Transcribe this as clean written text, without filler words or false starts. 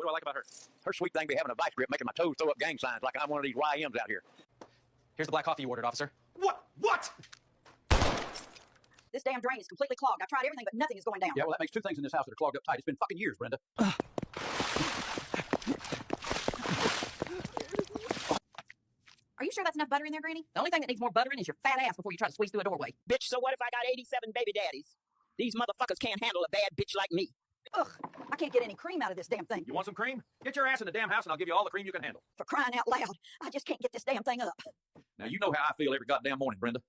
What do I like about her? Her sweet thing be having a vice grip, making my toes throw up gang signs like I'm one of these YMs out here. Here's the black coffee you ordered, officer. What? What? This damn drain is completely clogged. I've tried everything, but nothing is going down. Yeah, well, that makes two things in this house that are clogged up tight. It's been fucking years, Brenda. Are you sure that's enough butter in there, Granny? The only thing that needs more butter in is your fat ass before you try to squeeze through a doorway. Bitch, so what if I got 87 baby daddies? These motherfuckers can't handle a bad bitch like me. Ugh, I can't get any cream out of this damn thing. You want some cream? Get your ass in the damn house and I'll give you all the cream you can handle. For crying out loud, I just can't get this damn thing up. Now, you know how I feel every goddamn morning, Brenda.